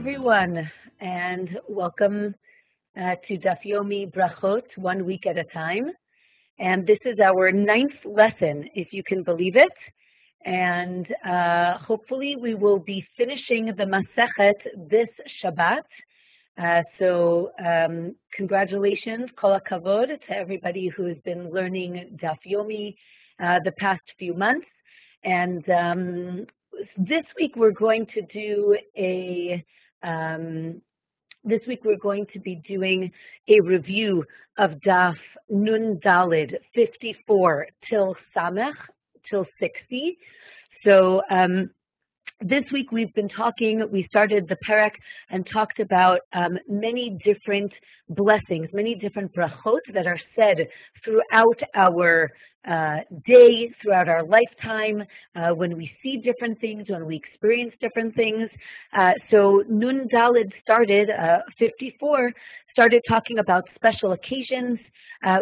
everyone, and welcome to Daf Yomi Brachot, 1 week at a time. And this is our 9th lesson, if you can believe it. And hopefully we will be finishing the Masechet this Shabbat. So congratulations, kol hakavod, to everybody who has been learning Daf Yomi the past few months. And this week we're going to do be doing a review of Daf Nun Dalid 54 till Samech till 60. So this week we started the parak and talked about many different blessings, many different brachot that are said throughout our day, throughout our lifetime, when we see different things, when we experience different things. So Nun Dalid started, 54, started talking about special occasions,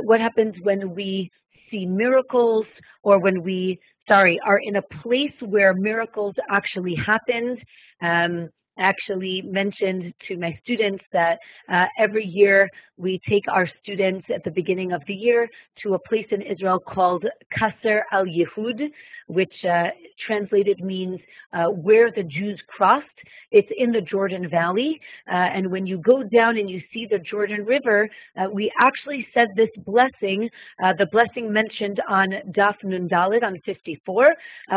what happens when we see miracles, or when we are in a place where miracles actually happened. I actually mentioned to my students that every year we take our students at the beginning of the year to a place in Israel called Kasser al-Yehud, which translated means where the Jews crossed. It's in the Jordan Valley, and when you go down and you see the Jordan River, we actually said this blessing, the blessing mentioned on Daf Nun Dalid on 54,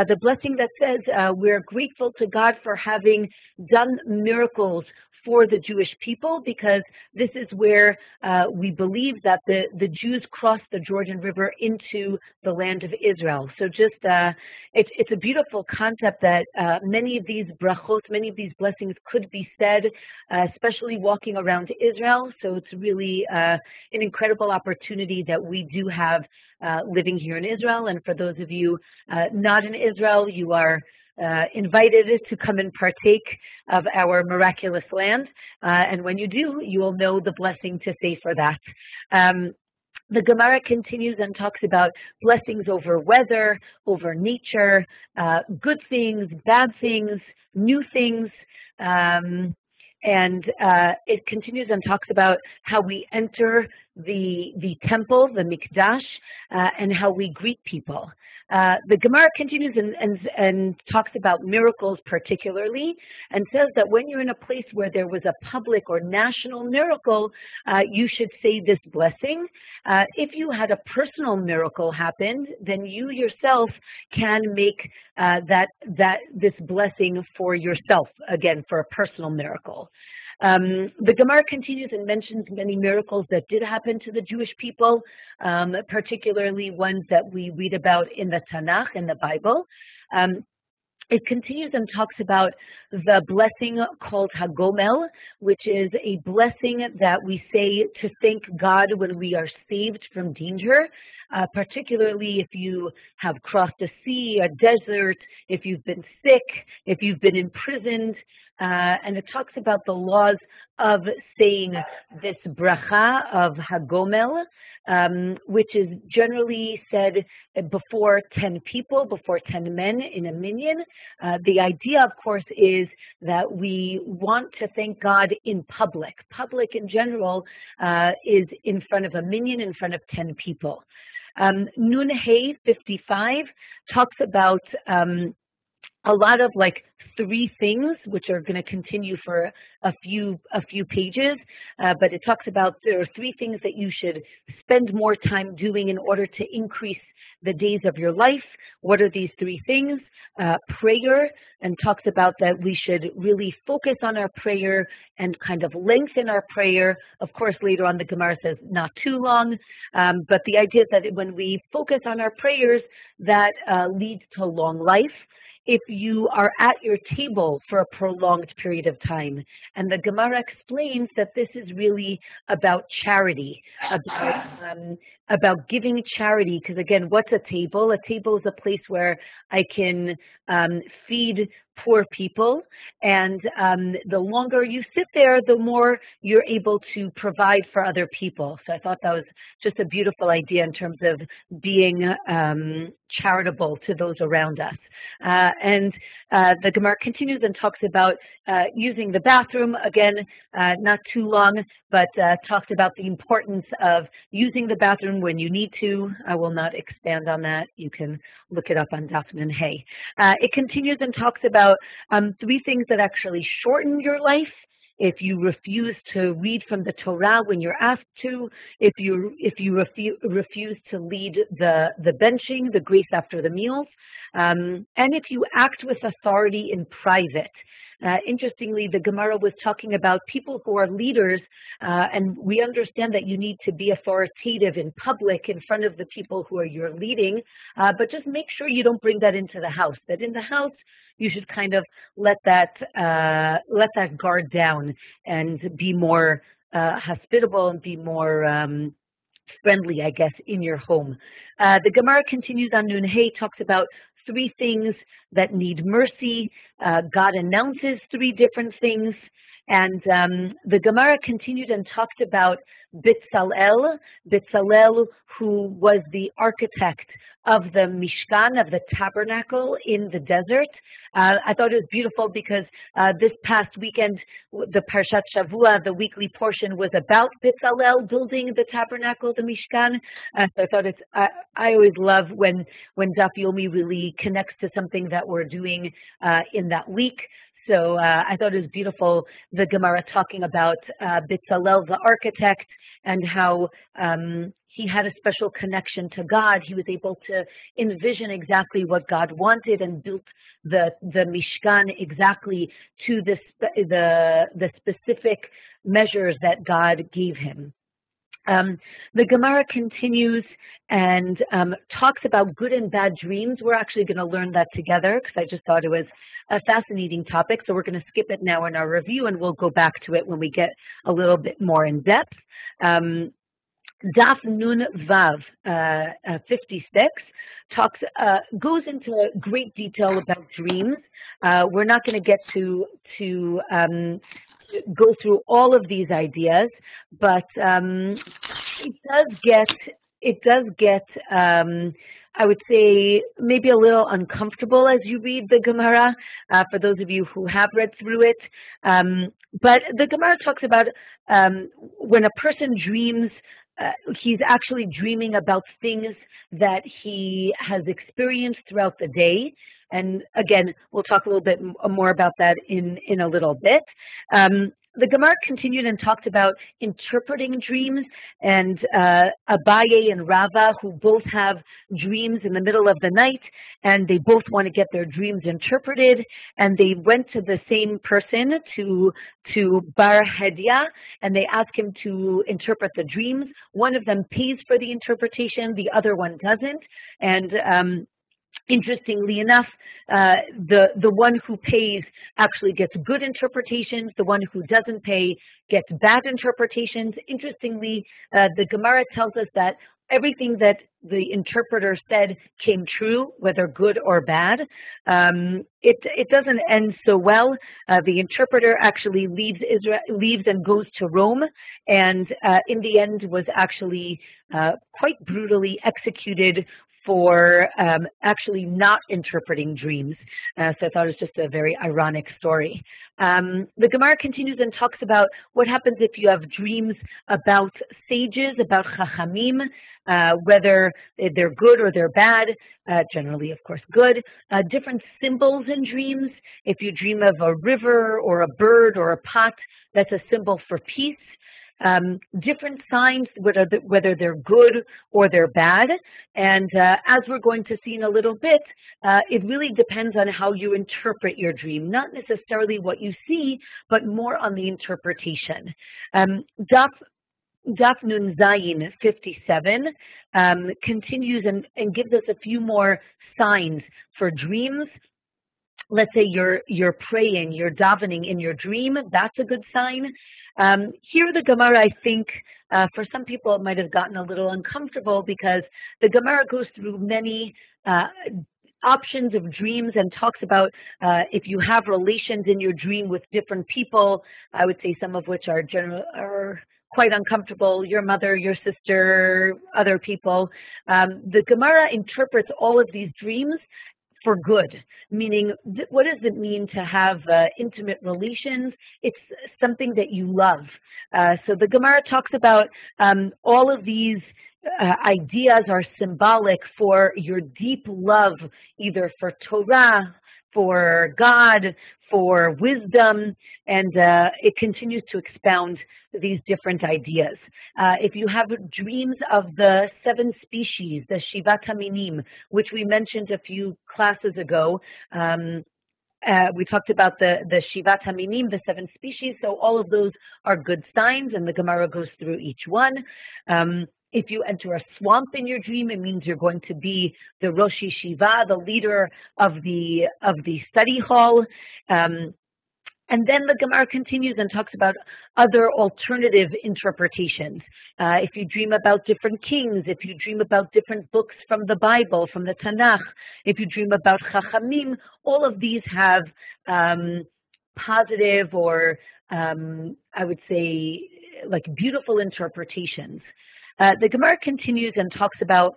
the blessing that says we're grateful to God for having done miracles for the Jewish people, because this is where we believe that the Jews crossed the Jordan River into the land of Israel. So just, it's a beautiful concept that many of these brachot, many of these blessings could be said, especially walking around Israel. So it's really an incredible opportunity that we do have living here in Israel. And for those of you not in Israel, you are invited to come and partake of our miraculous land. And when you do, you will know the blessing to say for that. The Gemara continues and talks about blessings over weather, over nature, good things, bad things, new things. And it continues and talks about how we enter the temple, the mikdash, and how we greet people. The Gemara continues and talks about miracles particularly, and says that when you're in a place where there was a public or national miracle, you should say this blessing. If you had a personal miracle happen, then you yourself can make this blessing for yourself, again, for a personal miracle. The Gemara continues and mentions many miracles that did happen to the Jewish people, particularly ones that we read about in the Tanakh, in the Bible. It continues and talks about the blessing called Hagomel, which is a blessing that we say to thank God when we are saved from danger, particularly if you have crossed a sea, a desert, if you've been sick, if you've been imprisoned. And it talks about the laws of saying this bracha of Hagomel, which is generally said before 10 people, before 10 men in a minyan. The idea, of course, is that we want to thank God in public. Public in general is in front of a minyan, in front of 10 people. Nun Hey 55 talks about a lot of 3 things, which are going to continue for a few pages, but it talks about there are 3 things that you should spend more time doing in order to increase the days of your life. What are these 3 things? Prayer, and talks about that we should really focus on our prayer and kind of lengthen our prayer. Of course, later on the Gemara says not too long, but the idea is that when we focus on our prayers, that leads to long life. If you are at your table for a prolonged period of time. And the Gemara explains that this is really about charity, about giving charity, because again, what's a table? A table is a place where I can feed poor people, and the longer you sit there, the more you're able to provide for other people. So I thought that was just a beautiful idea in terms of being charitable to those around us. And the Gemara continues and talks about using the bathroom. Again, not too long, but talks about the importance of using the bathroom when you need to. I will not expand on that. You can look it up on Daf Nun Hey. It continues and talks about 3 things that actually shorten your life. If you refuse to read from the Torah when you're asked to, if you refuse to lead the benching, the grace after the meals, and if you act with authority in private. Interestingly, the Gemara was talking about people who are leaders, and we understand that you need to be authoritative in public in front of the people who you're leading, but just make sure you don't bring that into the house, that in the house you should kind of let that guard down and be more hospitable and be more friendly, I guess, in your home. The Gemara continues on Nun Hey, talks about 3 things that need mercy. God announces 3 different things. And the Gemara continued and talked about Bitzalel, who was the architect of the Mishkan, of the tabernacle in the desert. I thought it was beautiful because this past weekend, the Parshat Shavua, the weekly portion, was about Bitzalel building the tabernacle, the Mishkan. So I thought I always love when Daf Yomi really connects to something that we're doing in that week. So I thought it was beautiful, the Gemara talking about Bitzalel, the architect, and how he had a special connection to God. He was able to envision exactly what God wanted and built the Mishkan exactly to the specific measures that God gave him. The Gemara continues and talks about good and bad dreams. We're actually going to learn that together because I just thought it was a fascinating topic. So we're going to skip it now in our review and we'll go back to it when we get a little bit more in depth. Daf Nun Vav 56 goes into great detail about dreams. We're not going to get to go through all of these ideas, but it does get I would say maybe a little uncomfortable as you read the Gemara, for those of you who have read through it. But the Gemara talks about when a person dreams, he's actually dreaming about things that he has experienced throughout the day. And again, we'll talk a little bit more about that in a little bit. The Gemara continued and talked about interpreting dreams, and Abaye and Rava, who both have dreams in the middle of the night, and they both want to get their dreams interpreted, and they went to the same person, to Bar Hedia, and they asked him to interpret the dreams. One of them pays for the interpretation, the other one doesn't, and interestingly enough, the one who pays actually gets good interpretations. The one who doesn't pay gets bad interpretations. Interestingly, the Gemara tells us that everything that the interpreter said came true, whether good or bad. It doesn't end so well. The interpreter actually leaves and goes to Rome, and in the end was actually quite brutally executed for actually not interpreting dreams. So I thought it was just a very ironic story. The Gemara continues and talks about what happens if you have dreams about sages, about chachamim, whether they're good or they're bad, generally, of course, good. Different symbols in dreams. If you dream of a river or a bird or a pot, that's a symbol for peace. Different signs, whether they're good or they're bad. And as we're going to see in a little bit, it really depends on how you interpret your dream, not necessarily what you see, but more on the interpretation. Daf Nun Zayin 57 continues and gives us a few more signs for dreams. Let's say you're praying, you're davening in your dream, that's a good sign. Here the Gemara, I think, for some people it might have gotten a little uncomfortable because the Gemara goes through many options of dreams and talks about if you have relations in your dream with different people, I would say some of which are quite uncomfortable, your mother, your sister, other people. The Gemara interprets all of these dreams for good, meaning what does it mean to have intimate relations? It's something that you love. So the Gemara talks about all of these ideas are symbolic for your deep love, either for Torah, for God, for wisdom, and it continues to expound these different ideas. If you have dreams of the 7 species, the Shivat HaMinim, which we mentioned a few classes ago, we talked about the Shivat HaMinim, the 7 species, so all of those are good signs, and the Gemara goes through each one. If you enter a swamp in your dream, it means you're going to be the Rosh Yeshiva, the leader of the study hall. And then the Gemara continues and talks about other alternative interpretations. If you dream about different kings, if you dream about different books from the Bible, from the Tanakh, if you dream about Chachamim, all of these have positive or I would say like beautiful interpretations. The Gemara continues and talks about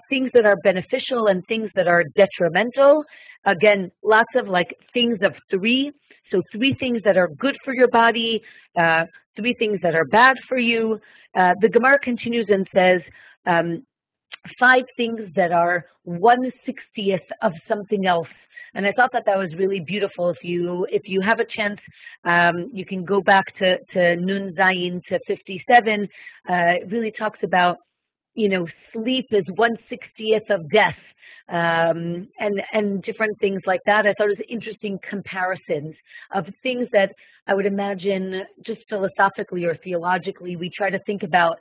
things that are beneficial and things that are detrimental. Again, lots of like things of 3. So 3 things that are good for your body, 3 things that are bad for you. The Gemara continues and says 5 things that are 1/60th of something else. And I thought that was really beautiful. If you have a chance, you can go back to Nun Zayin to 57. It really talks about, sleep is 1/60th of death, and different things like that. I thought it was interesting comparisons of things that I would imagine just philosophically or theologically we try to think about.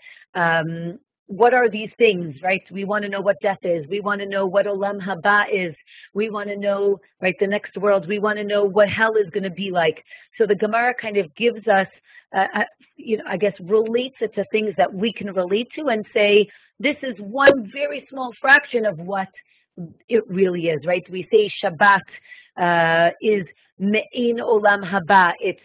What are these things, right? We want to know what death is. We want to know what Olam Haba is. We want to know, right, the next world. We want to know what hell is going to be like. So the Gemara kind of gives us, I guess, relates it to things that we can relate to and say, this is one very small fraction of what it really is, right? We say Shabbat is Me'in Olam Haba. It's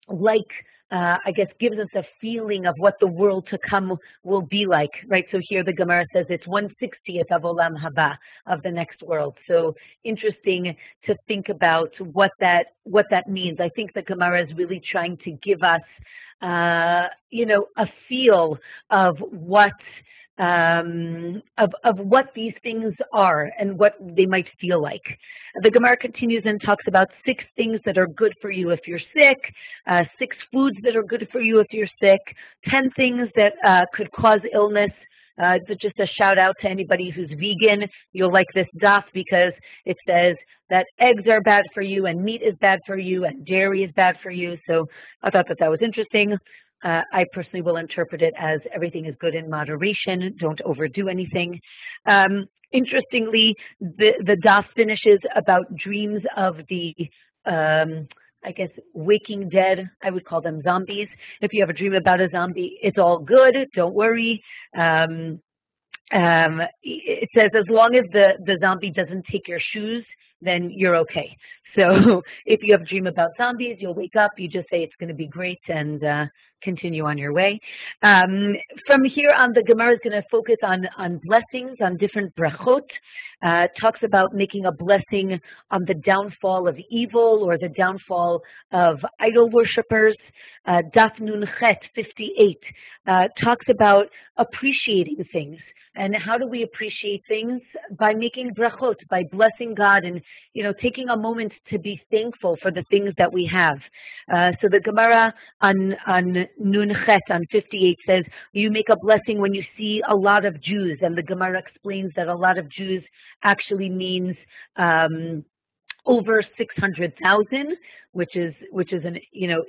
like, I guess, gives us a feeling of what the world to come will be like, right? So here the Gemara says it's 1/60th of Olam Haba, of the next world. So interesting to think about what that means. I think the Gemara is really trying to give us, a feel of what of what these things are and what they might feel like. The Gemara continues and talks about 6 things that are good for you if you're sick, 6 foods that are good for you if you're sick, 10 things that could cause illness. Just a shout out to anybody who's vegan. You'll like this daf because it says that eggs are bad for you and meat is bad for you and dairy is bad for you. So I thought that was interesting. I personally will interpret it as everything is good in moderation. Don't overdo anything. Interestingly, the daf finishes about dreams of the, I guess, waking dead. I would call them zombies. If you have a dream about a zombie, it's all good. Don't worry. It says as long as the zombie doesn't take your shoes, then you're okay. So if you have a dream about zombies, you'll wake up, you just say it's going to be great and continue on your way. From here on, the Gemara is going to focus on blessings, on different brachot. Talks about making a blessing on the downfall of evil or the downfall of idol worshippers. Daf Nun Chet 58 talks about appreciating things. And how do we appreciate things? By making brachot, by blessing God and, taking a moment to be thankful for the things that we have. So the Gemara on Nun Chet, on 58, says, you make a blessing when you see a lot of Jews. And the Gemara explains that a lot of Jews actually means over 600,000, which is an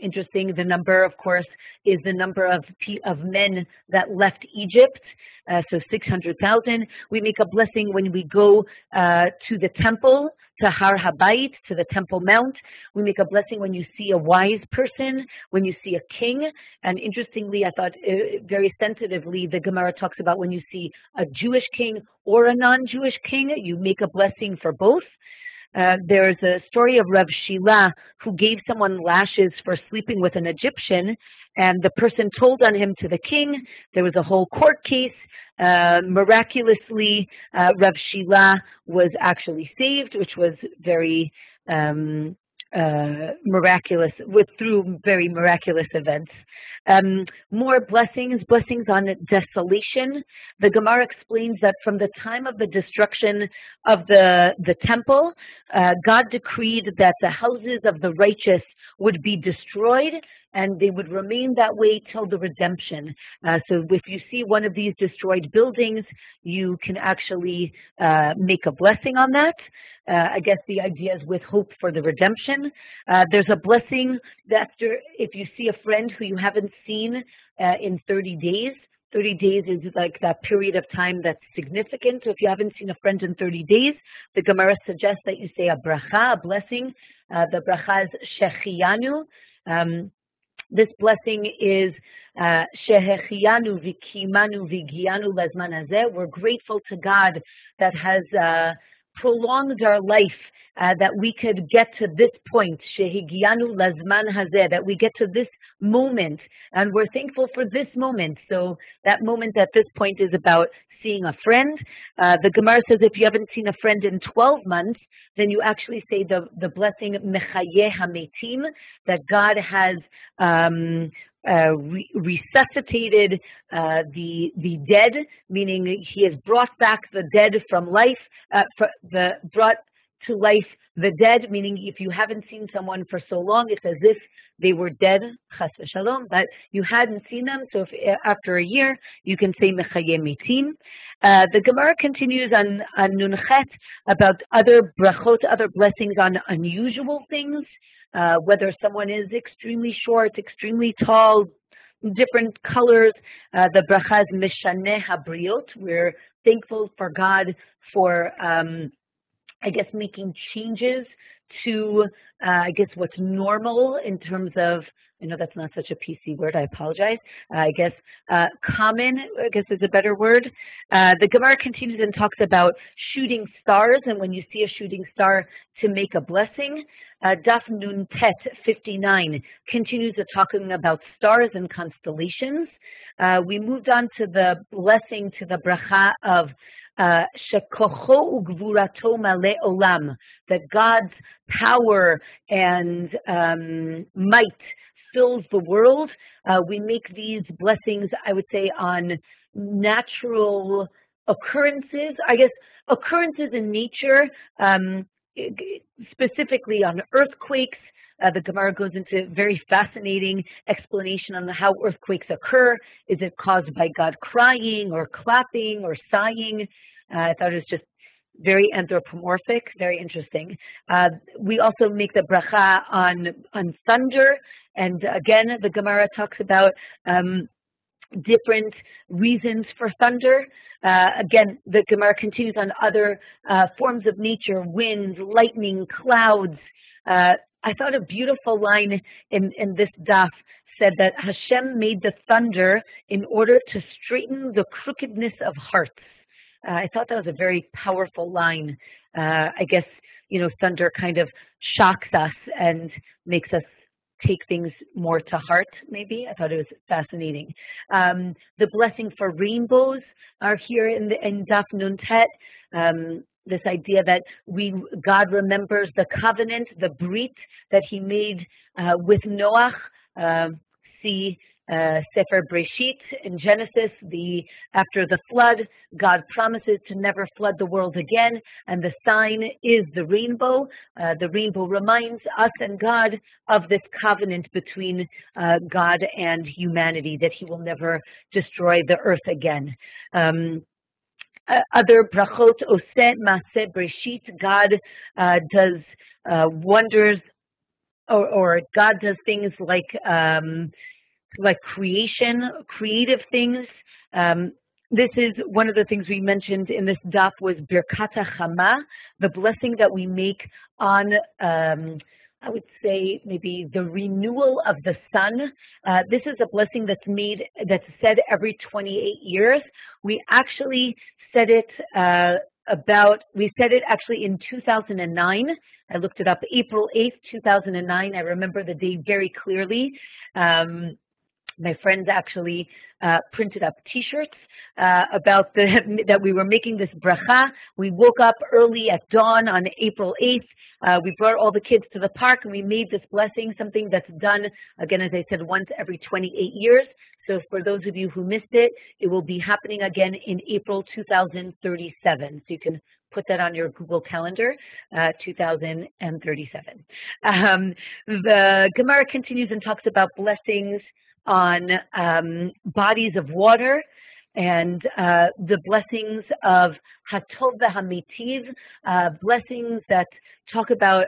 interesting. The number, of course, is the number of men that left Egypt. So 600,000. We make a blessing when we go to the temple, to Har Habayit, to the Temple Mount. We make a blessing when you see a wise person, when you see a king. And interestingly, I thought very sensitively, the Gemara talks about when you see a Jewish king or a non-Jewish king, you make a blessing for both. there's a story of Rav Shila who gave someone lashes for sleeping with an Egyptian, and the person told on him to the king. There was a whole court case. Miraculously, Rav Shila was actually saved, which was very miraculous, through very miraculous events. More blessings on desolation. The Gemara explains that from the time of the destruction of the temple, God decreed that the houses of the righteous would be destroyed, and they would remain that way till the redemption. So if you see one of these destroyed buildings, you can actually make a blessing on that. I guess the idea is with hope for the redemption. There's a blessing that if you see a friend who you haven't seen in 30 days, 30 days is like that period of time that's significant. So if you haven't seen a friend in 30 days, the Gemara suggests that you say a bracha, a blessing. The bracha is shechianu. This blessing is shehechianu v'kimanu v'gianu lezman hazeh. We're grateful to God that has prolonged our life, that we could get to this point, shehigianu lezman hazeh, that we get to this moment, and we're thankful for this moment. So that moment at this point is about seeing a friend. The Gemara says if you haven't seen a friend in 12 months, then you actually say the blessing mechayeh hametim, that God has resuscitated the dead, meaning He has brought back the dead from life, brought to life the dead, meaning if you haven't seen someone for so long, it's as if they were dead, chas v'shalom, but you hadn't seen them. So if after a year, you can say mechayeh mitim. The Gemara continues on Nunchet about other brachot, other blessings on unusual things, whether someone is extremely short, extremely tall, different colors. The bracha is mishaneh habriot. We're thankful for God for making changes to, what's normal in terms of, I know that's not such a PC word, I apologize. Common, is a better word. The Gemara continues and talks about shooting stars, and when you see a shooting star, to make a blessing. Daf Nun Tet 59 continues talking about stars and constellations. We moved on to the blessing, to the bracha of Shekocho ugvurato male olam, that God's power and might fills the world. We make these blessings, I would say, on natural occurrences, occurrences in nature, specifically on earthquakes. The Gemara goes into very fascinating explanation on how earthquakes occur. Is it caused by God crying or clapping or sighing? I thought it was just very anthropomorphic, very interesting. We also make the bracha on thunder, and again, the Gemara talks about different reasons for thunder. Again, the Gemara continues on other forms of nature, wind, lightning, clouds. I thought a beautiful line in this daf said that Hashem made the thunder in order to straighten the crookedness of hearts. I thought that was a very powerful line. Thunder kind of shocks us and makes us take things more to heart, maybe. I thought it was fascinating. The blessing for rainbows are here in Daf Nun Tet. This idea that God remembers the covenant, the brit that He made with Noach. See Sefer Brachot in Genesis. After the flood, God promises to never flood the world again, and the sign is the rainbow. The rainbow reminds us and God of this covenant between God and humanity, that He will never destroy the earth again. Other brachot, oseh maaseh breshit, God does wonders, or God does things like creation, creative things. This is one of the things we mentioned in this daf was birkat hachama, the blessing that we make on, I would say maybe the renewal of the sun. This is a blessing that's said every 28 years. We actually said it we said it actually in 2009. I looked it up, April 8th, 2009. I remember the day very clearly. My friends actually printed up T-shirts about that we were making this bracha. We woke up early at dawn on April 8th. We brought all the kids to the park and we made this blessing, something that's done, again, as I said, once every 28 years. So for those of you who missed it, it will be happening again in April 2037. So you can put that on your Google Calendar, 2037. The Gemara continues and talks about blessings on bodies of water and the blessings of Hatov v'Hamitiv, blessings that talk about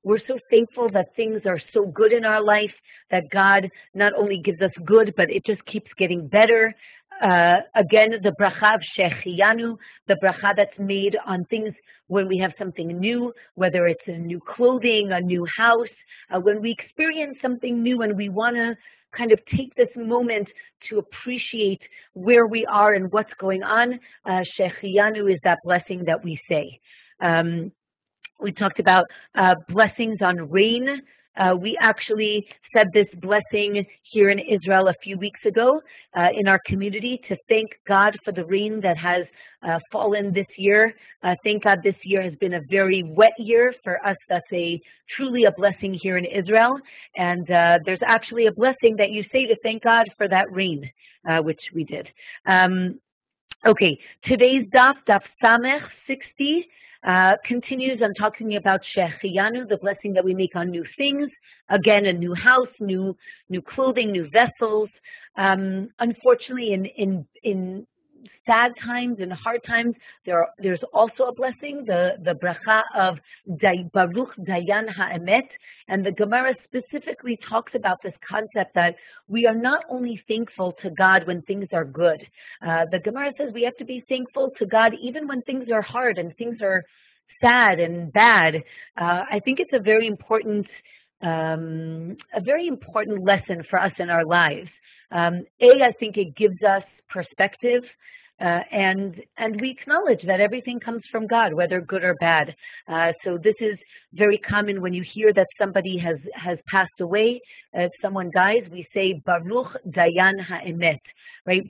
we're so thankful that things are so good in our life, that God not only gives us good, but it just keeps getting better. Again, the bracha of Shehecheyanu, the bracha that's made on things when we have something new, whether it's a new clothing, a new house, when we experience something new and we want to kind of take this moment to appreciate where we are and what's going on. Shehecheyanu is that blessing that we say. We talked about blessings on rain. We actually said this blessing here in Israel a few weeks ago in our community to thank God for the rain that has fallen this year. Thank God this year has been a very wet year for us. That's truly a blessing here in Israel. And there's actually a blessing that you say to thank God for that rain, which we did. Okay, today's daf Samech 60. Continues on talking about Shehecheyanu, the blessing that we make on new things. Again, a new house, new clothing, new vessels. Unfortunately, in sad times and hard times, there's also a blessing, the bracha of Baruch Dayan Ha'emet. And the Gemara specifically talks about this concept that we are not only thankful to God when things are good. The Gemara says we have to be thankful to God even when things are hard and things are sad and bad. I think it's a very important lesson for us in our lives. I think it gives us perspective. And we acknowledge that everything comes from God, whether good or bad. So this is very common when you hear that somebody has passed away. If someone dies, we say Baruch Dayan Ha'emet, right?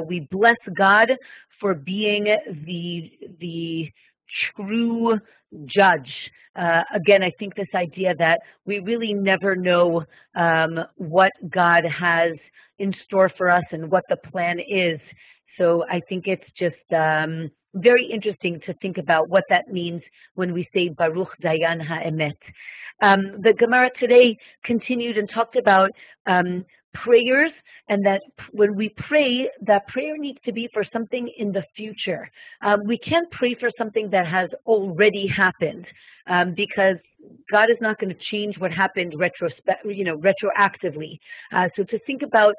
We bless God for being the true judge. Again, I think this idea that we really never know what God has in store for us and what the plan is. So I think it's just very interesting to think about what that means when we say Baruch Dayan Ha'emet. The Gemara today continued and talked about prayers, and that when we pray, that prayer needs to be for something in the future. We can't pray for something that has already happened, because God is not going to change what happened retroactively. So to think about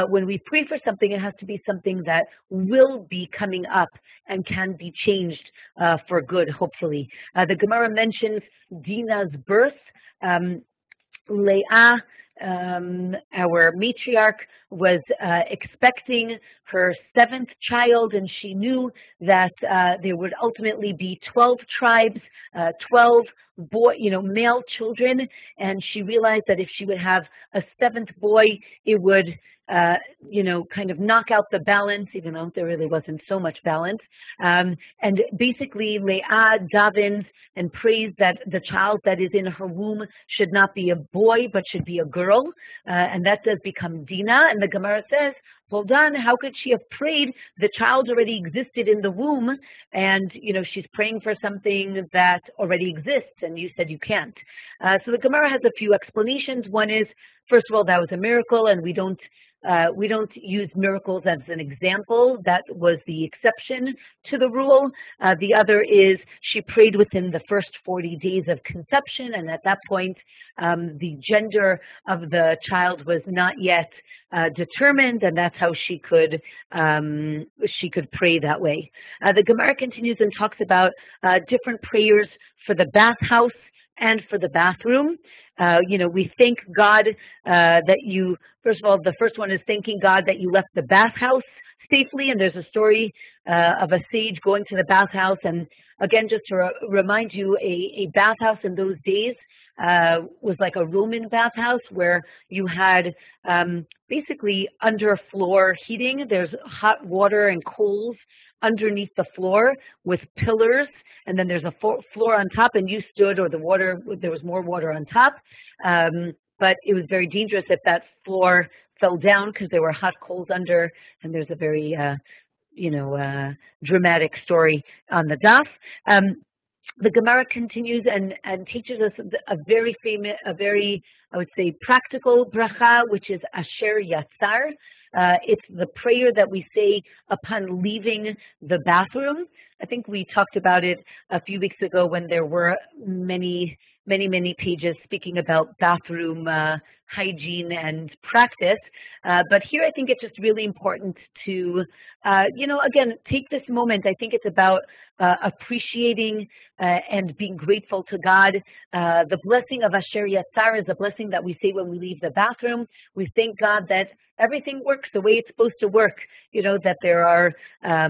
when we pray for something, it has to be something that will be coming up and can be changed for good, hopefully. The Gemara mentions Dina's birth. Leah, our matriarch, was expecting her 7th child, and she knew that there would ultimately be 12 tribes, 12 male children, and she realized that if she would have a 7th boy, it would kind of knock out the balance, even though there really wasn't so much balance. And basically, Leah davens and prays that the child that is in her womb should not be a boy, but should be a girl. And that does become Dina. And the Gemara says, hold on, how could she have prayed? The child already existed in the womb, and, she's praying for something that already exists, and you said you can't. So the Gemara has a few explanations. One is, first of all, that was a miracle, and we don't use miracles as an example. That was the exception to the rule. The other is she prayed within the first 40 days of conception, and at that point, the gender of the child was not yet determined, and that's how she could pray that way. The Gemara continues and talks about different prayers for the bathhouse and for the bathroom. We thank God that you, first of all, the first one is thanking God that you left the bathhouse safely. And there's a story of a sage going to the bathhouse. And again, just to remind you, a bathhouse in those days was like a Roman bathhouse where you had basically underfloor heating. There's hot water and coals underneath the floor with pillars, and then there's a floor on top, and you stood, or there was more water on top. But it was very dangerous if that floor fell down because there were hot coals under, and there's a very dramatic story on the daf. The Gemara continues and teaches us a very, I would say, practical bracha, which is Asher Yatzar. It's the prayer that we say upon leaving the bathroom. I think we talked about it a few weeks ago when there were many pages speaking about bathroom hygiene and practice. But here I think it's just really important to, again, take this moment. I think it's about appreciating and being grateful to God. The blessing of Asher Yatzar is a blessing that we say when we leave the bathroom. We thank God that everything works the way it's supposed to work, that there are, I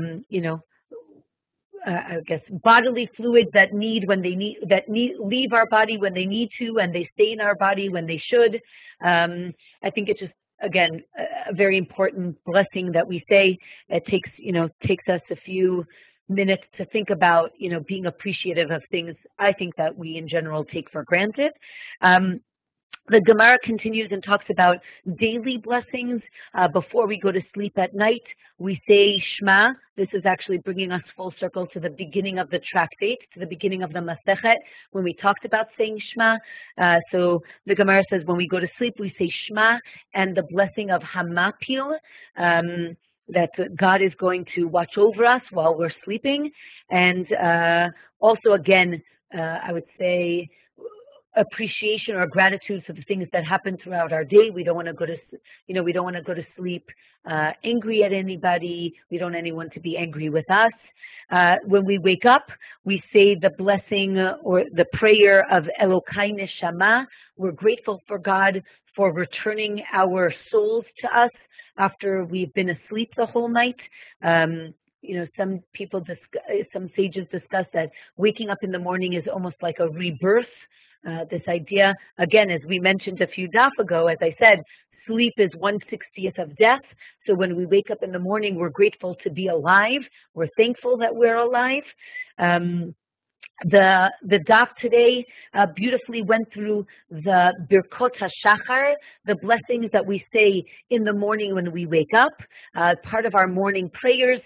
guess, bodily fluids that leave our body when they need to, and they stay in our body when they should. I think it's just, again, a very important blessing that we say. It takes us a few minutes to think about, being appreciative of things I think that we in general take for granted. The Gemara continues and talks about daily blessings. Before we go to sleep at night, we say Shema. This is actually bringing us full circle to the beginning of the tractate, to the beginning of the Masechet, when we talked about saying Shema. So the Gemara says when we go to sleep, we say Shema and the blessing of Hamapil, that God is going to watch over us while we're sleeping. And also, again, I would say, appreciation or gratitude for the things that happen throughout our day. We don't want to go to sleep angry at anybody. We don't want anyone to be angry with us. When we wake up, we say the blessing or the prayer of Elokai Neshama. We're grateful for God for returning our souls to us after we've been asleep the whole night. Some sages discuss that waking up in the morning is almost like a rebirth. This idea, again, as we mentioned a few daf ago, as I said, sleep is 1/60th of death. So when we wake up in the morning, we're grateful to be alive. We're thankful that we're alive. The daf today beautifully went through the Birkot HaShachar, the blessings that we say in the morning when we wake up, part of our morning prayers.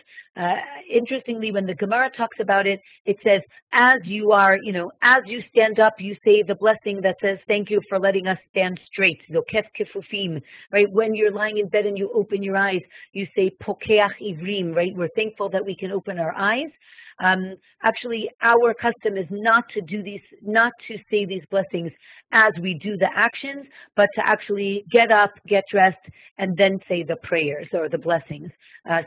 Interestingly, when the Gemara talks about it, it says, as you stand up, you say the blessing that says, thank you for letting us stand straight, Lokef Kefufim, right? When you're lying in bed and you open your eyes, you say, Pokeach Ivrim, right? We're thankful that we can open our eyes. Actually, our custom is not to say these blessings as we do the actions, but to actually get up, get dressed, and then say the prayers or the blessings.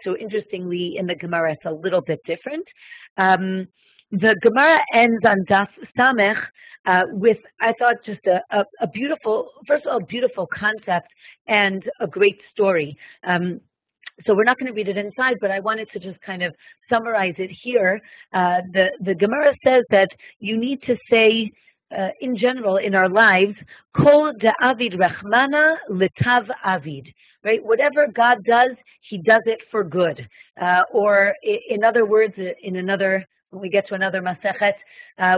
So interestingly, in the Gemara, it's a little bit different. The Gemara ends on Daf Samech with, I thought, just a beautiful, first of all, beautiful concept and a great story. So we're not going to read it inside, but I wanted to just kind of summarize it here. The Gemara says that you need to say, in general, in our lives, Kol da'avid rachmana letav avid, right? Whatever God does, He does it for good. Or in other words, when we get to another Masechet,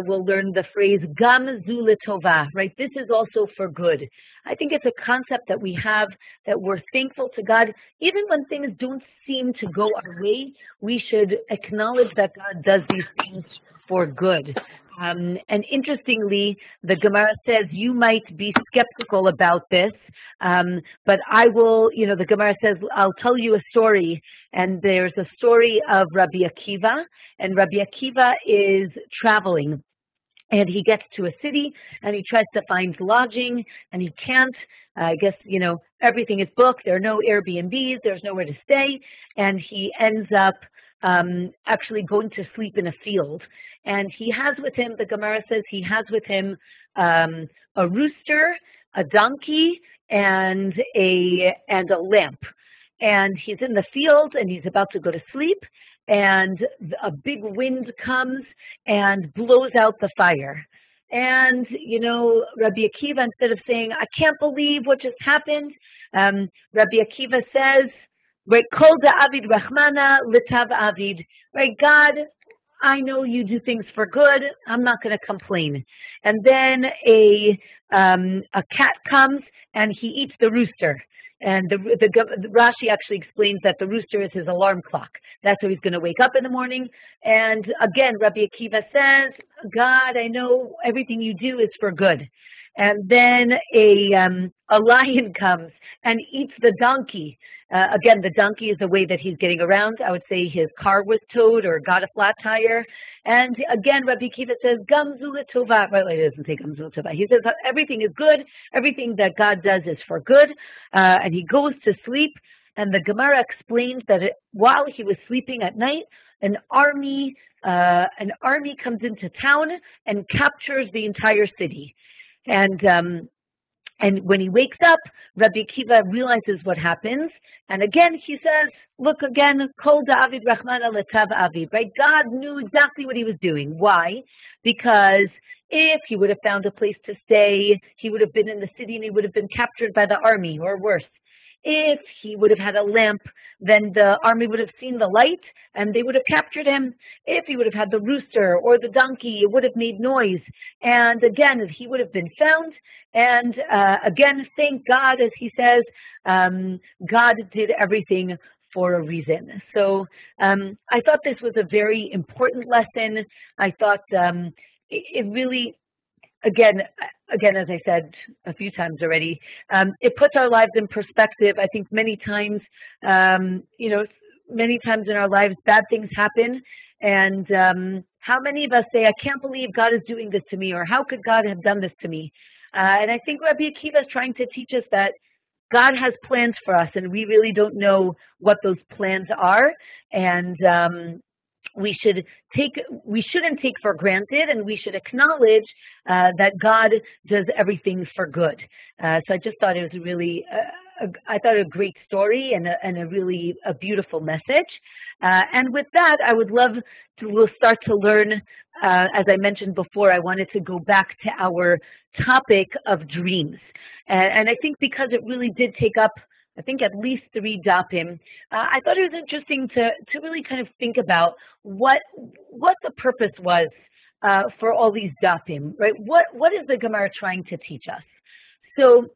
we'll learn the phrase Gam zu letova, right? This is also for good. I think it's a concept that we have, that we're thankful to God. Even when things don't seem to go our way, we should acknowledge that God does these things for good. And interestingly, the Gemara says you might be skeptical about this, but I will, the Gemara says, I'll tell you a story. And there's a story of Rabbi Akiva, and Rabbi Akiva is traveling. And he gets to a city and he tries to find lodging and he can't. I guess, everything is booked. There are no Airbnbs. There's nowhere to stay. And he ends up actually going to sleep in a field. And he has with him, the Gemara says, he has with him a rooster, a donkey, and a lamp. and he's in the field, and he's about to go to sleep, and a big wind comes and blows out the fire. And, Rabbi Akiva, instead of saying, I can't believe what just happened, Rabbi Akiva says, right, Kol da'avid rachmana litav avid, right, God, I know you do things for good, I'm not going to complain. And then a cat comes and he eats the rooster. And the Rashi actually explains that the rooster is his alarm clock. That's how he's going to wake up in the morning. And again, Rabbi Akiva says, God, I know everything you do is for good. And then a lion comes and eats the donkey. Again, the donkey is the way that he's getting around. I would say his car was towed or got a flat tire. And again, Rabbi Akiva says, Gamzu l'tova. Well, he doesn't say Gamzu l'tova. He says everything is good. Everything that God does is for good. And he goes to sleep. And the Gemara explains that while he was sleeping at night, an army comes into town and captures the entire city. And when he wakes up, Rabbi Akiva realizes what happens. And again, he says, look again, Kol da'avid rachmana letav aviv, right? God knew exactly what he was doing. Why? Because if he would have found a place to stay, he would have been in the city and he would have been captured by the army, or worse. If he would have had a lamp, then the army would have seen the light and they would have captured him. If he would have had the rooster or the donkey, it would have made noise. And again, he would have been found. And again, thank God, as he says, God did everything for a reason. So I thought this was a very important lesson. I thought it really, again, as I said a few times already, it puts our lives in perspective. I think many times, many times in our lives, bad things happen. And how many of us say, I can't believe God is doing this to me, or how could God have done this to me? And I think Rabbi Akiva is trying to teach us that God has plans for us, and we really don't know what those plans are. And we shouldn't take for granted, and we should acknowledge that God does everything for good. So I just thought it was really, a great story and a beautiful message. And with that, I would love we'll start to learn, as I mentioned before, I wanted to go back to our topic of dreams. And I think because it really did take up, I think, at least 3 dapim, I thought it was interesting to really kind of think about what the purpose was for all these dapim, right? What is the Gemara trying to teach us? So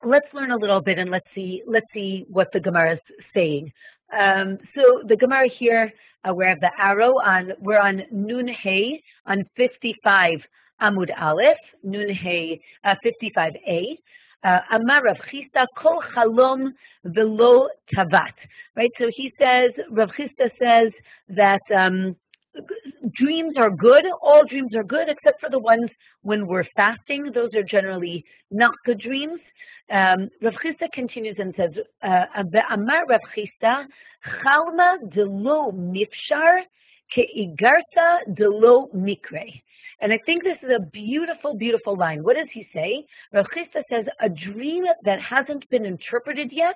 let's learn a little bit and let's see what the Gemara is saying. So the Gemara here, we have the arrow we're on Nun Hey on 55 Amud Aleph, Nun Hey 55a. Amar Rav Chisda kol chalom velo tavat. Right. So he says, Rav Chisda says that dreams are good. All dreams are good, except for the ones when we're fasting. Those are generally not good dreams. Rav Chisda continues and says, Amar Rav Chisda, chalma delo mifshar keigarta delo mikre. And I think this is a beautiful, beautiful line. What does he say? Rav Chisda says, a dream that hasn't been interpreted yet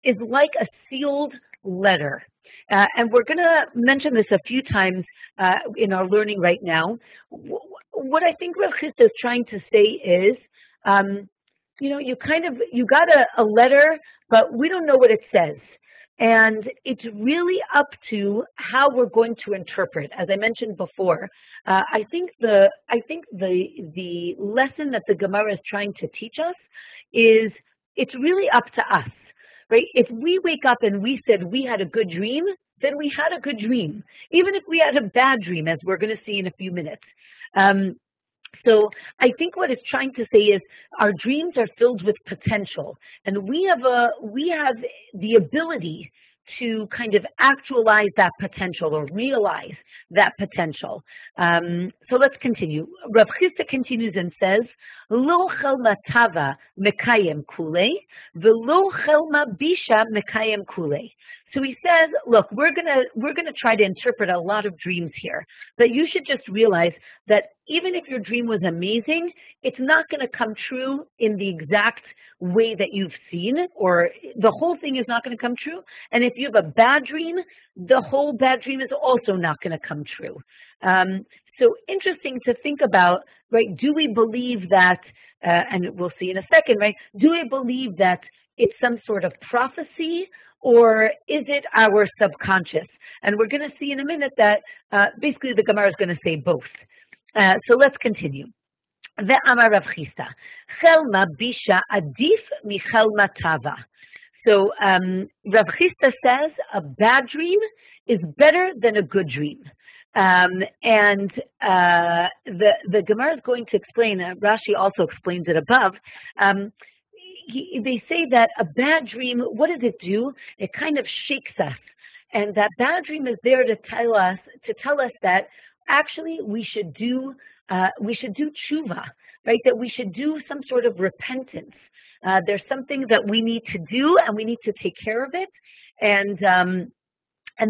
is like a sealed letter. And we're going to mention this a few times in our learning right now. What I think Rav Chisda is trying to say is, you got a letter, but we don't know what it says. And it's really up to how we're going to interpret. As I mentioned before, I think the lesson that the Gemara is trying to teach us is it's really up to us, right? If we wake up and we said we had a good dream, then we had a good dream, even if we had a bad dream, as we're going to see in a few minutes. So I think what it's trying to say is our dreams are filled with potential, and we have the ability to kind of actualize that potential or realize that potential. So let's continue. Rav Chisda continues and says, "Lo chelma tava mekayem kule, v'lo chelma bisha mekayem kule." So he says, look, we're gonna try to interpret a lot of dreams here, but you should just realize that even if your dream was amazing, it's not going to come true in the exact way that you've seen, or the whole thing is not going to come true. And if you have a bad dream, the whole bad dream is also not going to come true. So interesting to think about, right? Do we believe that, and we'll see in a second, right? Do we believe that it's some sort of prophecy, or is it our subconscious? And we're going to see in a minute that basically the Gemara is going to say both. So let's continue. Ve'amar Rav Chisda, chelma bisha adif michelma tava. So Rav Chisda says a bad dream is better than a good dream. And the Gemara is going to explain, Rashi also explains it above, they say that a bad dream, what does it do? It kind of shakes us. And that bad dream is there to tell us that actually we should do tshuva, right? That we should do some sort of repentance. There's something that we need to do, and we need to take care of it. And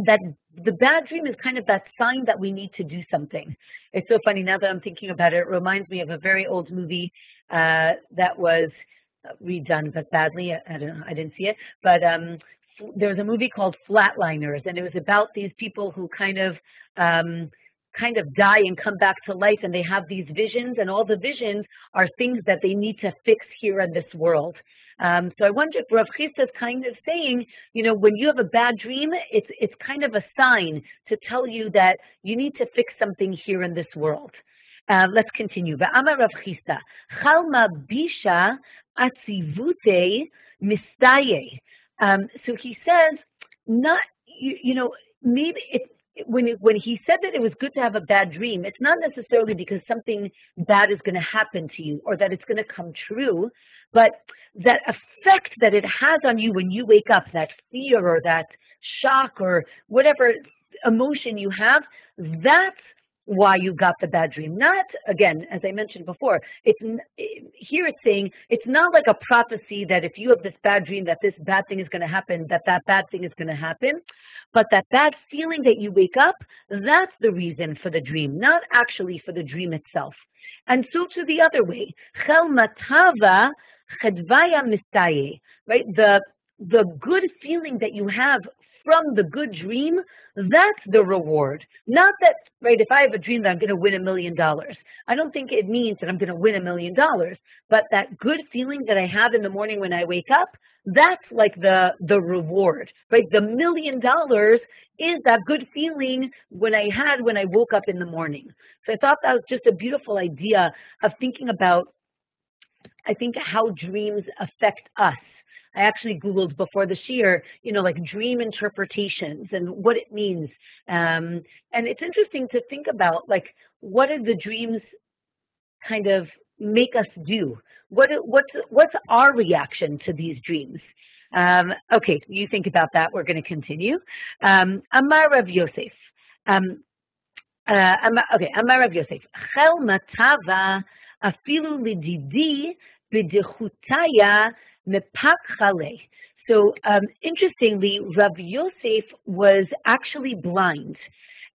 that the bad dream is kind of that sign that we need to do something. It's so funny, now that I'm thinking about it, it reminds me of a very old movie that was redone, but badly. I don't know, I didn't see it. But there was a movie called Flatliners, and it was about these people who kind of die and come back to life, and they have these visions, and all the visions are things that they need to fix here in this world. So I wonder if Rav Chisda is kind of saying, when you have a bad dream, it's kind of a sign to tell you that you need to fix something here in this world. Let's continue. Ve'amar Rav Chisda, chalma bisha atzivute mistaye. So he says, maybe when he said that it was good to have a bad dream, it's not necessarily because something bad is going to happen to you or that it's going to come true, but that effect that it has on you when you wake up, that fear or that shock or whatever emotion you have, that's why you got the bad dream. Not, again, as I mentioned before, here it's saying it's not like a prophecy that if you have this bad dream that this bad thing is going to happen, that bad thing is going to happen, but that bad feeling that you wake up, that's the reason for the dream, not actually for the dream itself. And so to the other way, chel matava chedvaya mistaye, right? The good feeling that you have from the good dream, that's the reward. Not that, right, if I have a dream that I'm going to win $1 million, I don't think it means that I'm going to win $1 million, but that good feeling that I have in the morning when I wake up, that's like the reward, right? The $1 million is that good feeling when I woke up in the morning. So I thought that was just a beautiful idea of thinking about, I think, how dreams affect us. I actually Googled before the shiur, like dream interpretations and what it means. And it's interesting to think about, like, what do the dreams kind of make us do? What's our reaction to these dreams? Okay, you think about that. We're going to continue. Amar Rav Yosef. Amar Rav Yosef. Chel matava afilu lididi b'dechutaya. So interestingly, Rav Yosef was actually blind.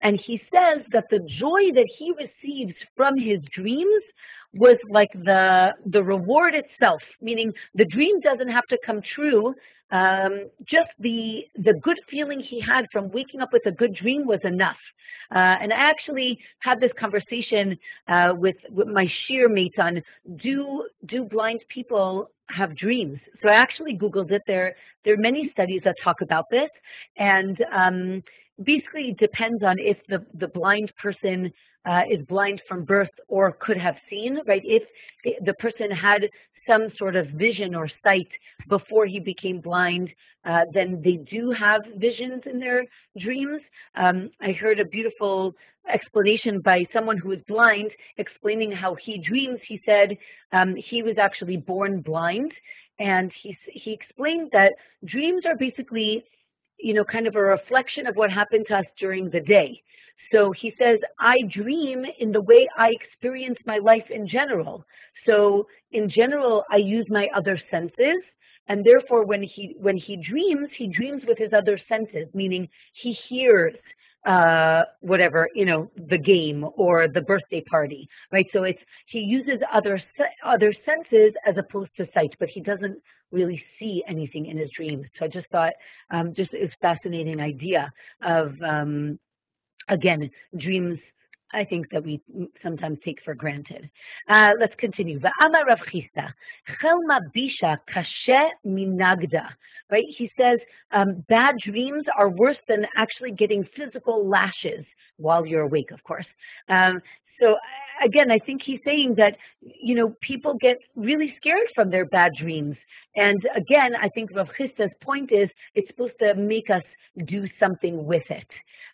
And he says that the joy that he receives from his dreams was like the reward itself, meaning the dream doesn't have to come true. Just the good feeling he had from waking up with a good dream was enough. And I actually had this conversation with my shiur mates on, do blind people have dreams? So I actually Googled it. There are many studies that talk about this, and basically it depends on if the blind person is blind from birth or could have seen, right? If the person had some sort of vision or sight before he became blind, then they do have visions in their dreams. I heard a beautiful explanation by someone who is blind explaining how he dreams. He said he was actually born blind, and he explained that dreams are basically, kind of a reflection of what happened to us during the day. So he says, I dream in the way I experience my life in general. So in general, I use my other senses, and therefore when he dreams with his other senses, meaning he hears, whatever, the game or the birthday party, right? So he uses other senses as opposed to sight, but he doesn't really see anything in his dreams. So I just thought, it's a fascinating idea of, again, dreams, I think, that we sometimes take for granted. Let's continue. V'amar Rav Chisda, Chelma bisha kashe minagda. Right? He says bad dreams are worse than actually getting physical lashes while you're awake, of course. So again, I think he's saying that, people get really scared from their bad dreams. And again, I think Rav Chisda's point is it's supposed to make us do something with it.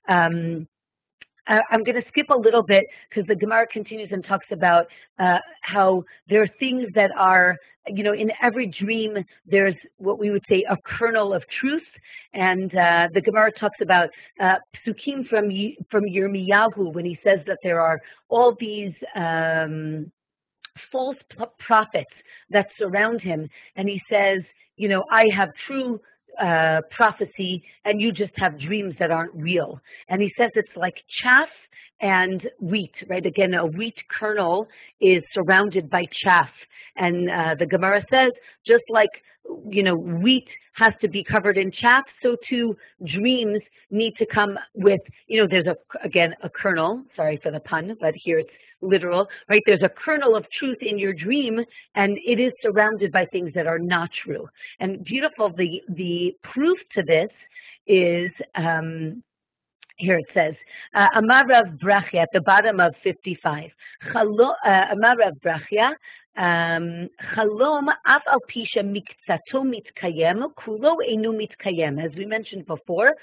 I'm going to skip a little bit because the Gemara continues and talks about how there are things that are, in every dream, there's what we would say a kernel of truth. And the Gemara talks about psukim from Yirmiyahu when he says that there are all these false prophets that surround him. And he says, I have true prophecy, and you just have dreams that aren't real. And he says it's like chaff and wheat, right? Again, a wheat kernel is surrounded by chaff. And the Gemara says, just like, wheat has to be covered in chaff, so too dreams need to come with, there's a kernel, sorry for the pun, but here it's literal, right? There's a kernel of truth in your dream, and it is surrounded by things that are not true. And beautiful, the proof to this is, here it says, Amar Rav Brachot at the bottom of 55. Amar Rav Brachot, Chalom af al pisha mikzato mitkayem, kulo einu mitkayem. As we mentioned before,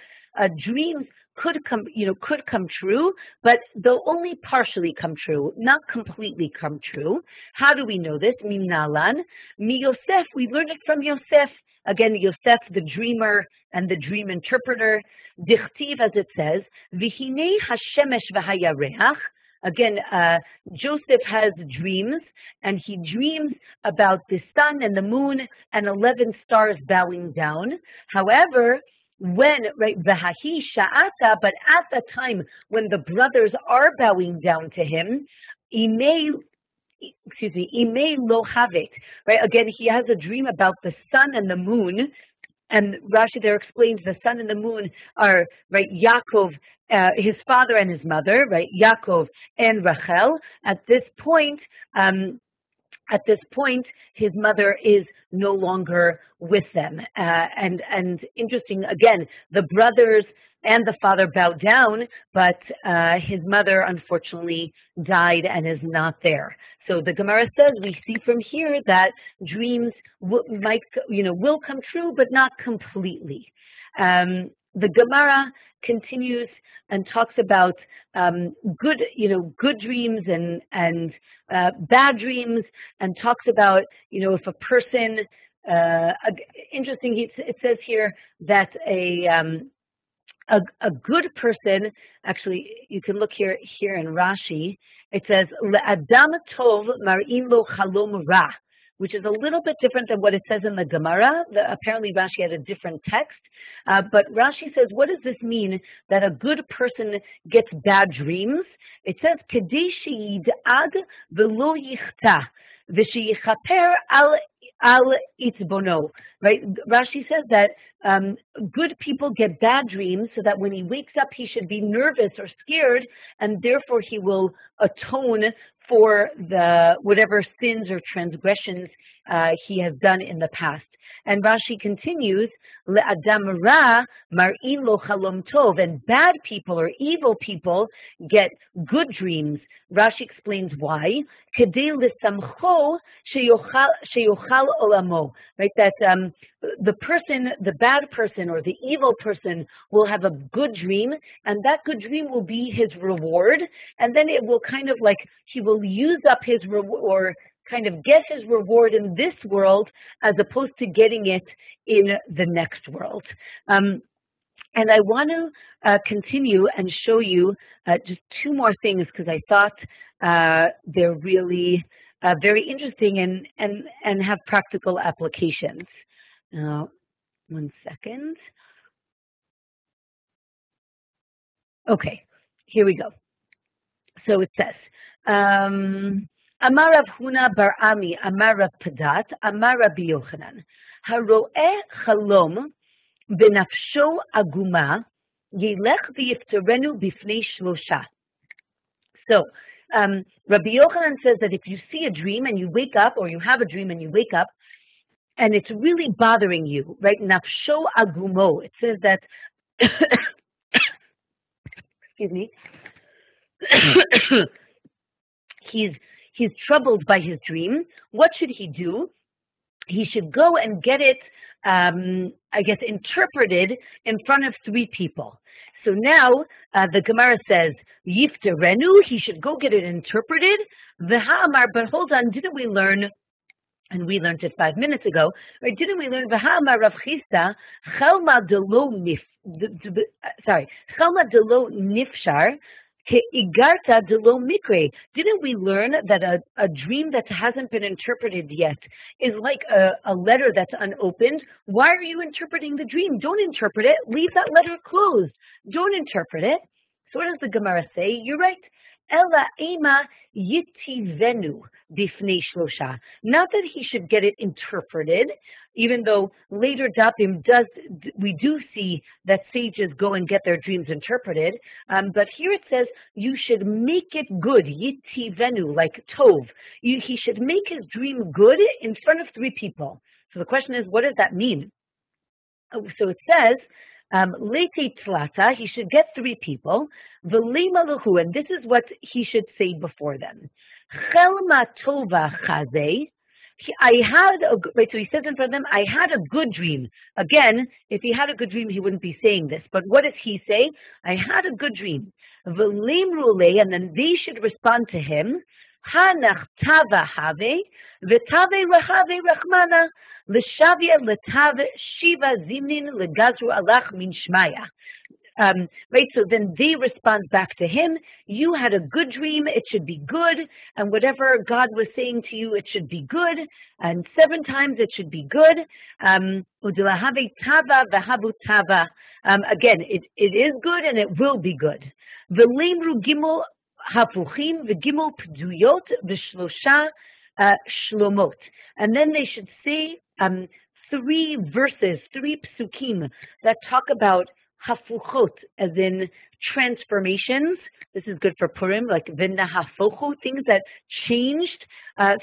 dreams could come true, but they'll only partially come true, not completely come true. How do we know this? Minalan, mi Yosef. We learned it from Yosef. Again, Yosef, the dreamer and the dream interpreter. Dichtiv, as it says, v'hinei hashemesh v'hayareach. Again, Joseph has dreams, and he dreams about the sun and the moon and 11 stars bowing down. However, v'hahi sha'ata, but at the time when the brothers are bowing down to him, imei lo havit, right? Again, he has a dream about the sun and the moon, and Rashi there explains the sun and the moon are, right, Yaakov, his father and his mother, right, Yaakov and Rachel. At this point, his mother is no longer with them. And interesting, again, the brothers and the father bowed down, but his mother unfortunately died and is not there. So the Gemara says we see from here that dreams will come true, but not completely. The Gemara continues and talks about good dreams and bad dreams, and talks about if a person. Interesting. It says here that a good person, actually, you can look here in Rashi. It says Adam Tov Mar'in Lo Chalom Ra, which is a little bit different than what it says in the Gemara. Apparently Rashi had a different text. But Rashi says, what does this mean that a good person gets bad dreams? It says, Kedei she'yid'ag v'lo yichta, v'sheyichaper al itzbono. Right? Rashi says that good people get bad dreams so that when he wakes up, he should be nervous or scared, and therefore he will atone for the whatever sins or transgressions he has done in the past. And Rashi continues, Le'adam ra mar'in lo chalom tov, and bad people or evil people get good dreams. Rashi explains why. Kedei l'samcho sheyochal olamo, right? That the bad person or the evil person will have a good dream, and that good dream will be his reward, and then it will kind of like he will use up his reward, or kind of get his reward in this world as opposed to getting it in the next world. And I want to continue and show you just two more things because I thought they're really very interesting and have practical applications. One second. Okay, here we go. So it says, Amar Rav Huna bar Ami, Amar Rav Padat, Amar Rabbi Yochanan, Haro'eh Chalom Benafsho Aguma, Yelech v'yiftarenu b'fnei shlosha. So, Rabbi Yochanan says that if you see a dream and you wake up, or you have a dream and you wake up, and it's really bothering you, right? Nafsho agumo. It says that, excuse me, he's troubled by his dream. What should he do? He should go and get it, interpreted in front of 3 people. So now the Gemara says, Yiftarenu, he should go get it interpreted. V'ha'amar, but hold on, didn't we learn, and we learned it 5 minutes ago, right? Didn't we learn, V'ha'amar Rav Chisda, Chelma delo nifshar, Igarta delo mikre. Didn't we learn that a dream that hasn't been interpreted yet is like a letter that's unopened? Why are you interpreting the dream? Don't interpret it. Leave that letter closed. Don't interpret it. So what does the Gemara say? You're right. Ela ema yitivenu bifnei shlosha. Not that he should get it interpreted, even though later dapim we do see that sages go and get their dreams interpreted. But here it says you should make it good, yitivenu, like tov. He should make his dream good in front of 3 people. So the question is, what does that mean? So it says, Lete tlata, he should get 3 people, v'leimaluhu, and this is what he should say before them. Chelma tova chazeh, so he says in front of them, I had a good dream. Again, if he had a good dream, he wouldn't be saying this. But what does he say? I had a good dream. V'leimrule, and then they should respond to him, Hanach tava have, v'tave rahave rachmana, l'shavia l'tav shiva zimnin l'gazru alach min shmaya. Right, so then they respond back to him, you had a good dream, it should be good, and whatever God was saying to you, it should be good, and 7 times it should be good. Again, it is good and it will be good. V'leimru gimel hapuchim v'gimel pduyot v'shlosha shlomot. And then they should say 3 verses, 3 psukim that talk about hafuchot, as in transformations. This is good for Purim, like vinna hafochu, things that changed.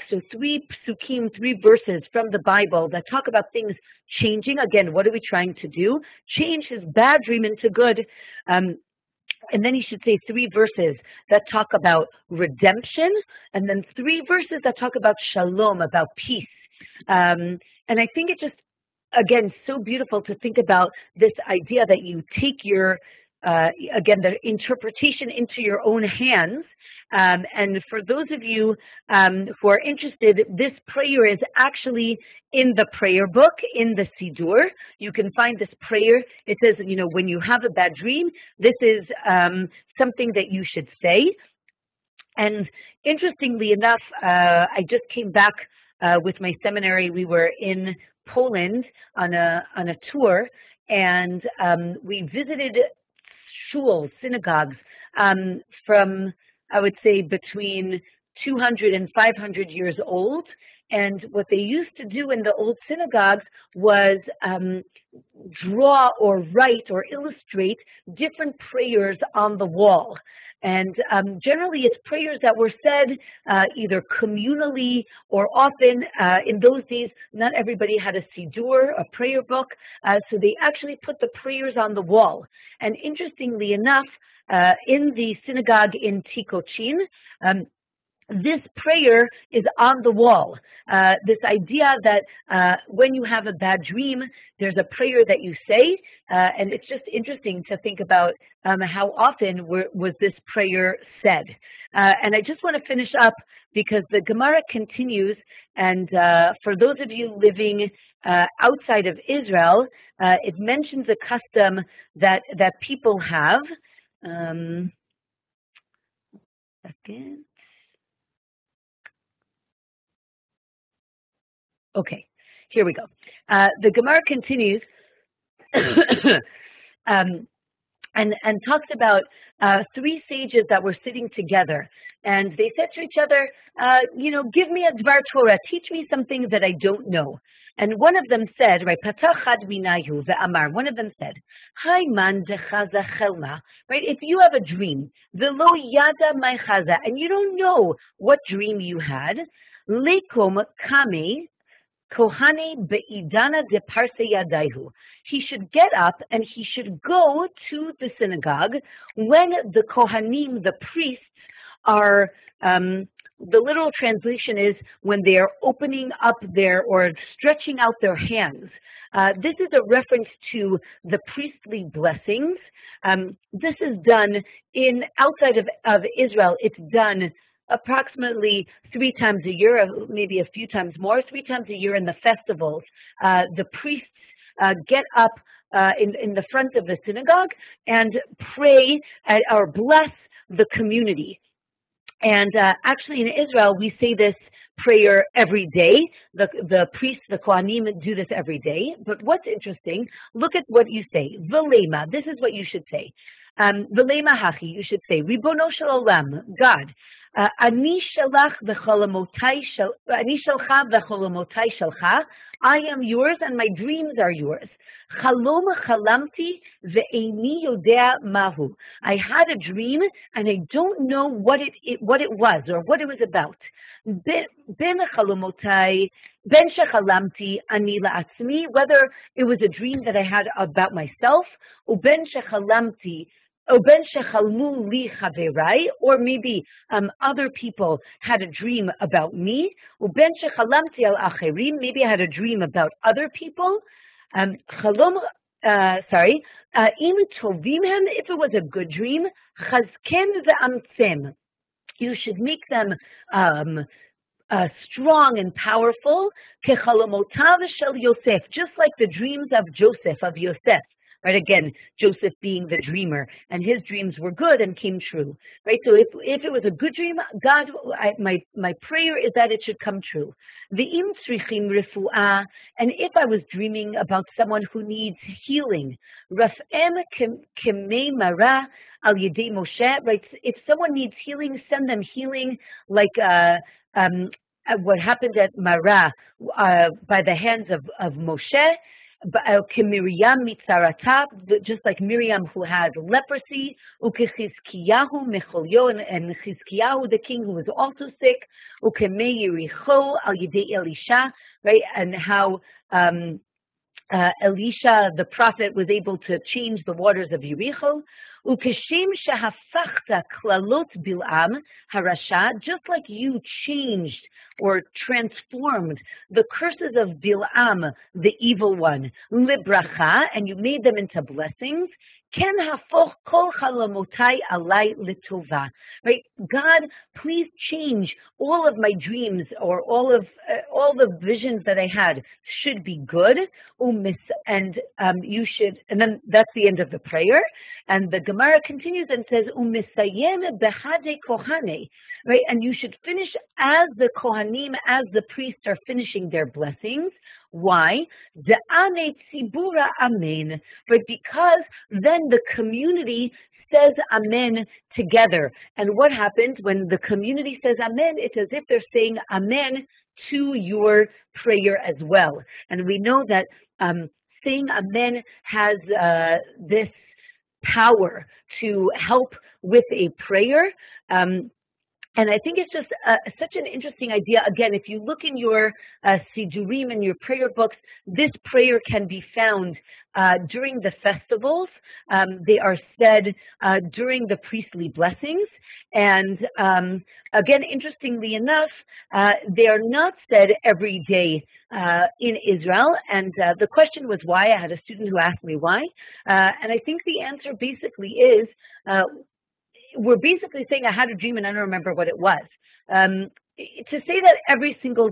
So 3 psukim, 3 verses from the Bible that talk about things changing. Again, what are we trying to do? Change his bad dream into good. And then he should say 3 verses that talk about redemption, and then 3 verses that talk about shalom, about peace. And I think it just, again, so beautiful to think about this idea that you take your, the interpretation into your own hands. And for those of you who are interested, this prayer is actually in the prayer book, in the Sidur. You can find this prayer. It says, when you have a bad dream, this is something that you should say. And interestingly enough, I just came back with my seminary. We were in Poland on a tour, and we visited shuls, synagogues, from, I would say, between 200 and 500 years old. And what they used to do in the old synagogues was draw or write or illustrate different prayers on the wall. And generally, it's prayers that were said either communally or often in those days, not everybody had a sidur, a prayer book, so they actually put the prayers on the wall. And interestingly enough, in the synagogue in Tikochin, this prayer is on the wall. This idea that when you have a bad dream, there's a prayer that you say, and it's just interesting to think about how often was this prayer said. And I just want to finish up because the Gemara continues, and for those of you living outside of Israel, it mentions a custom that people have. Second. Okay, here we go. The Gemara continues. and talks about three sages that were sitting together. And they said to each other, give me a Dvar Torah, teach me some things that I don't know. And one of them said, right, one of them said, Hi man dechaza chelma, right, if you have a dream, velo yada my chaza, and you don't know what dream you had, lekom kame, kohane beidana de parse yadaihu. He should get up and he should go to the synagogue when the kohanim, the priests, are, the literal translation is when they are opening up or stretching out their hands. This is a reference to the priestly blessings. This is done outside of Israel. It's done approximately 3 times a year, maybe a few times more, 3 times a year in the festivals. The priests get up in the front of the synagogue and pray or bless the community. And actually in Israel, we say this prayer every day. The priests, the Kohanim, do this every day. But what's interesting, look at what you say. V'lema, this is what you should say. V'lema hachi, you should say, Ribono shel olam, God, Ani shalcha v'cholomotai shelcha, I am yours and my dreams are yours. Chalom chalamti ve'eini yodea mahu. I had a dream and I don't know what it was or what it was about. Ben chalomotai, ben shechalamti ani la'atzmi, whether it was a dream that I had about myself, uben shechalamti, uben shechalmu li chaverai, or maybe other people had a dream about me, uben shechalamti al acherim, maybe I had a dream about other people. Im tovim hem, if it was a good dream, chazken ve'amtzem, you should make them strong and powerful, kechalomotav shel Yosef, just like the dreams of Joseph, of Yosef. Right, again, Joseph being the dreamer, and his dreams were good and came true. Right, so if it was a good dream, God, my prayer is that it should come true. Ve'im tzrichim refuah, and if I was dreaming about someone who needs healing, raf'em kemei mara al yedei Moshe. Right, if someone needs healing, send them healing, like what happened at Marah by the hands of Moshe. Miriam mitzarata, just like Miriam who had leprosy, ukechizkiyahu mecholyo, and Chizkiyahu the king who was also sick, ukemei Yericho al yidei Elisha, right, and how Elisha the prophet was able to change the waters of Yericho. Ukeshem shehafachta klalot Bil'am harasha, just like you changed or transformed the curses of Bil'am, the evil one, libracha, and you made them into blessings. Ken hafoch kol chalamotai alai litova. Right, God, please change all of my dreams or all the visions that I had should be good. You should, and then that's the end of the prayer. And the Gemara continues and says, umisayem behade kohane. Right, and you should finish as the Kohanim, as the priests are finishing their blessings. Why? De'ane tzibura amen. But because then the community says amen together. And what happens when the community says amen? It's as if they're saying amen to your prayer as well. And we know that saying amen has this power to help with a prayer. And I think it's just such an interesting idea. Again, if you look in your sidurim and your prayer books, this prayer can be found during the festivals. They are said during the priestly blessings. And again, interestingly enough, they are not said every day in Israel. And the question was why. I had a student who asked me why. And I think the answer basically is, we're basically saying I had a dream and I don't remember what it was. To say that every single